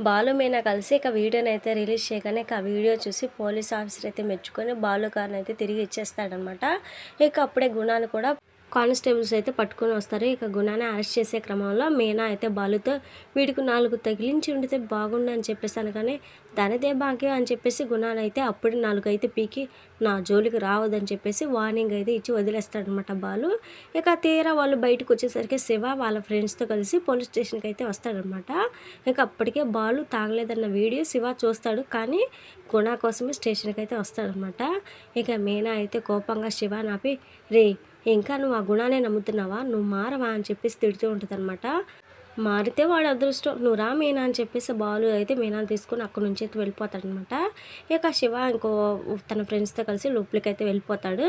బాలు మీనా కలిసి ఇక వీడియోనైతే రిలీజ్ చేయగానే ఇక ఆ వీడియో చూసి పోలీస్ ఆఫీసర్ అయితే మెచ్చుకొని బాలు కార్ని అయితే తిరిగి ఇచ్చేస్తాడనమాట. ఇక అప్పుడే గుణాన్ని కూడా కానిస్టేబుల్స్ అయితే పట్టుకొని వస్తారు. ఇక గుణాన్ని అరెస్ట్ చేసే క్రమంలో మీనా అయితే బాలుతో వీడికి 4 తగిలించి ఉండితే బాగుండు అని చెప్పేసాను, కానీ దానిదే భాగ్యం అని చెప్పేసి గుణాన్ని అయితే అప్పుడు 4 అయితే పీకి నా జోలికి రావద్దని చెప్పేసి వార్నింగ్ అయితే ఇచ్చి వదిలేస్తాడనమాట బాలు. ఇక తీరా వాళ్ళు బయటకు వచ్చేసరికి శివ వాళ్ళ ఫ్రెండ్స్తో కలిసి పోలీస్ స్టేషన్కి అయితే వస్తాడనమాట. ఇక అప్పటికే బాలు తాగలేదన్న వీడియో శివ చూస్తాడు, కానీ గుణ కోసమే స్టేషన్కి అయితే వస్తాడనమాట. ఇక మీనా అయితే కోపంగా శివ నాపి రే ఇంకా నువ్వు ఆ గుణాన్ని నమ్ముతున్నావా, నువ్వు మారవా అని చెప్పేసి తిడుతూ ఉంటుందన్నమాట. మారితే వాడు అదృష్టం, నువ్వు రా మీనా అని చెప్పేసి బాలు అయితే మీనాని తీసుకొని అక్కడి నుంచి అయితే వెళ్ళిపోతాడనమాట. ఇక శివ ఇంకో తన ఫ్రెండ్స్తో కలిసి లోపలికి అయితే వెళ్ళిపోతాడు.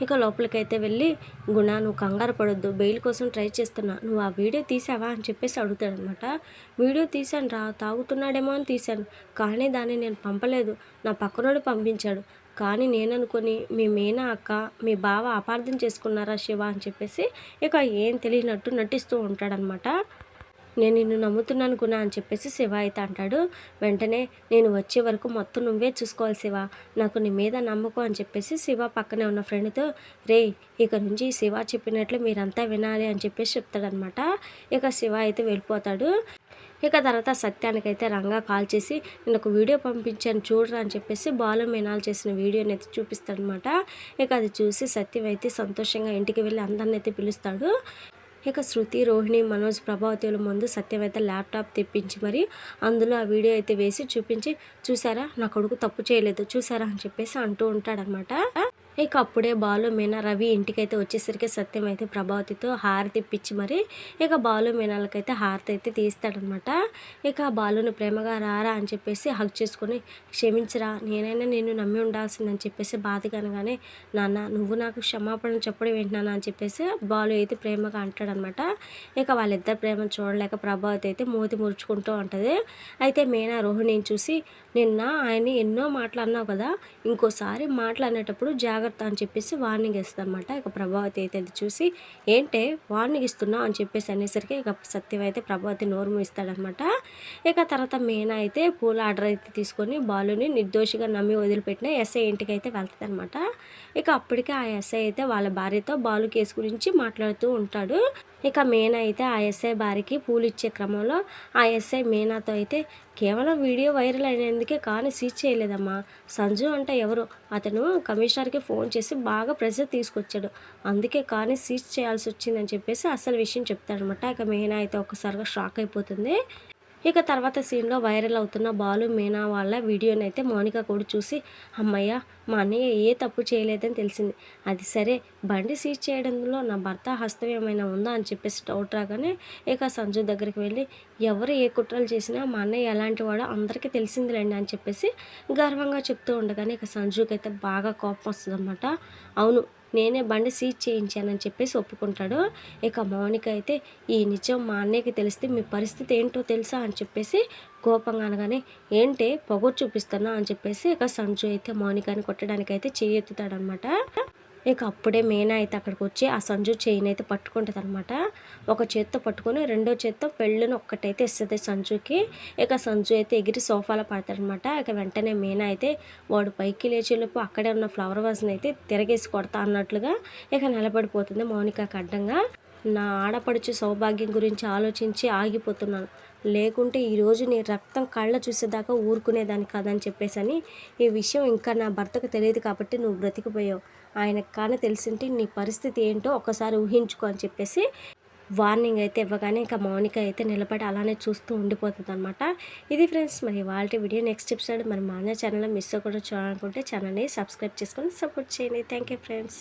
ఇక లోపలికైతే వెళ్ళి గుణ నువ్వు కంగారు పడొద్దు, బెయిల్ కోసం ట్రై చేస్తున్నా, నువ్వు ఆ వీడియో తీసావా అని చెప్పేసి అడుగుతాడనమాట. వీడియో తీశాను రా, తాగుతున్నాడేమో అని తీశాను, కానీ దాన్ని నేను పంపలేదు, నా పక్కనోడు పంపించాడు, కానీ నేను అనుకొని మీ మీనా అక్క మీ బావ అపార్థం చేసుకున్నారా శివ అని చెప్పేసి ఇక ఏం తెలియనట్టు నటిస్తూ ఉంటాడనమాట. నేను నిన్ను నమ్ముతున్నాను గుణ అని చెప్పేసి శివ అయితే అంటాడు. వెంటనే నేను వచ్చే వరకు మొత్తం నువ్వే చూసుకోవాలి శివ, నాకు నీ మీద నమ్మకం అని చెప్పేసి శివ పక్కనే ఉన్న ఫ్రెండ్తో రే ఇక నుంచి శివ చెప్పినట్లు మీరంతా వినాలి అని చెప్పేసి చెప్తాడనమాట. ఇక శివ అయితే వెళ్ళిపోతాడు. ఇక తర్వాత సత్యానికైతే రంగా కాల్ చేసి నేను ఒక వీడియో పంపించాను చూడరా అని చెప్పేసి బాలు మీనాలు చేసిన వీడియోని అయితే చూపిస్తాడనమాట. ఇక అది చూసి సత్యం అయితే సంతోషంగా ఇంటికి వెళ్ళి అందరిని అయితే పిలుస్తాడు. ఇక శృతి, రోహిణి, మనోజ్, ప్రభావతుల ముందు సత్యం అయితే ల్యాప్టాప్ తెప్పించి మరి అందులో ఆ వీడియో అయితే వేసి చూపించి చూసారా నా కొడుకు తప్పు చేయలేదు చూసారా అని చెప్పేసి అంటూ ఉంటాడనమాట. ఇక అప్పుడే బాలు మీనా రవి ఇంటికైతే వచ్చేసరికి సత్యం అయితే ప్రభావతితో హారతి ఇప్పించి మరి ఇక బాలు మీనాలకైతే హారతి అయితే తీస్తాడనమాట. ఇక బాలుని ప్రేమగా రారా అని చెప్పేసి హగ్ చేసుకొని క్షమించరా, నేనైనా నేను నమ్మి ఉండాల్సిందని చెప్పేసి బాధగానగానే నాన్న నువ్వు నాకు క్షమాపణ చెప్పడం ఏంటన్నా అని చెప్పేసి బాలు అయితే ప్రేమగా అంటాడనమాట. ఇక వాళ్ళిద్దరు ప్రేమను చూడలేక ప్రభావతి అయితే మూతి ముడుచుకుంటూ ఉంటుంది. అయితే మీనా రోహిణిని చూసి నిన్న ఆయన్ని ఎన్నో మాటలు అన్నావు కదా, ఇంకోసారి మాట్లాడినేటప్పుడు జాగ్రత్త అని చెప్పేసి వార్నింగ్ ఇస్తారనమాట. ఇక ప్రభావతి అయితే అది చూసి ఏంటే వార్నింగ్ ఇస్తున్నావు అని చెప్పేసి అనేసరికి ఇక సత్యం అయితే ప్రభావతి నోరు మూయిస్తాడనమాట. ఇక తర్వాత మీనా అయితే పూల ఆర్డర్ అయితే తీసుకొని బాలుని నిర్దోషిగా నమ్మి వదిలిపెట్టిన ఎస్ఐ ఇంటికి అయితే వెళ్తుంది అనమాట. ఇక అప్పటికే ఆ ఎస్ఐ అయితే వాళ్ళ భార్యతో బాలు కేసు గురించి మాట్లాడుతూ ఉంటాడు. ఇక మీనా అయితే ఆ ఎస్ఐ భార్యకి పూలు ఇచ్చే క్రమంలో ఆ ఎస్ఐ మీనాతో అయితే కేవలం వీడియో వైరల్ అయినందుకే కానీ సీజ్ చేయలేదమ్మా, సంజు అంటే ఎవరు, అతను కమిషనర్కి ఫోన్ చేసి బాగా ప్రెషర్ తీసుకొచ్చాడు, అందుకే కానీ సీజ్ చేయాల్సి వచ్చిందని చెప్పేసి అసలు విషయం చెప్తాడనమాట. ఇక మీనా అయితే ఒక్కసారిగా షాక్ అయిపోతుంది. ఇక తర్వాత సీన్లో వైరల్ అవుతున్న బాలు మీనా వాళ్ళ వీడియోని అయితే మౌనిక కూడా చూసి అమ్మయ్య మా అన్నయ్య ఏ తప్పు చేయలేదని తెలిసింది, అది సరే బండి సీజ్ చేయడంలో నా భర్త హస్తం ఏమైనా ఉందా అని చెప్పేసి డౌట్ రాగానే ఇక సంజు దగ్గరికి వెళ్ళి ఎవరు ఏ కుట్రలు చేసినా మా అన్నయ్య ఎలాంటి వాడో అందరికీ తెలిసిందిలేండి అని చెప్పేసి గర్వంగా చెప్తూ ఉండగానే ఇక సంజుకి అయితే బాగా కోపం వస్తుంది అనమాట. అవును నేనే బండి సీజ్ చేయించానని చెప్పేసి ఒప్పుకుంటాడు. ఇక మౌనిక అయితే ఈ నిజం మా అన్నయ్యకి తెలిస్తే మీ పరిస్థితి ఏంటో తెలుసా అని చెప్పేసి కోపంగా అనగానే ఏంటే పొగరు చూపిస్తున్నా అని చెప్పేసి ఇక సంజు అయితే మౌనికని కొట్టడానికి అయితే చేయెత్తుతాడనమాట. ఇక అప్పుడే మీనా అయితే అక్కడికి వచ్చి ఆ సంజు చెయ్యిని అయితే పట్టుకుంటుంది అనమాట. ఒక చేత్తో పట్టుకొని రెండో చేత్తో పెళ్ళుని ఒక్కటైతే ఇస్తుంది సంజుకి. ఇక సంజు అయితే ఎగిరి సోఫాలో పడతాడనమాట. ఇక వెంటనే మీనా అయితే వాడు పైకి లేచేలోపు అక్కడే ఉన్న ఫ్లవర్ వాజ్ని అయితే తిరగేసి కొడతా అన్నట్లుగా ఇక నిలబడిపోతుంది మౌనికకి అడ్డంగా. నా ఆడపడుచు సౌభాగ్యం గురించి ఆలోచించి ఆగిపోతున్నాను, లేకుంటే ఈరోజు నీ రక్తం కళ్ళ చూసేదాకా ఊరుకునేదాన్ని కాదని చెప్పేసి ఈ విషయం ఇంకా నా భర్తకు తెలియదు కాబట్టి నువ్వు బ్రతికిపోయావు, ఆయనకు కానీ తెలిసింటే నీ పరిస్థితి ఏంటో ఒకసారి ఊహించుకో అని చెప్పేసి వార్నింగ్ అయితే ఇవ్వగానే ఇంకా మౌనిక అయితే నిలబడి అలానే చూస్తూ ఉండిపోతుంది అనమాట. ఇది ఫ్రెండ్స్ మరి వాళ్ళ వీడియో. నెక్స్ట్ ఎపిసోడ్ మరి మా ఛానల్లో మిస్ అవ్వకుండా చూడాలనుకుంటే ఛానల్ని సబ్స్క్రైబ్ చేసుకొని సపోర్ట్ చేయండి. Thank you friends.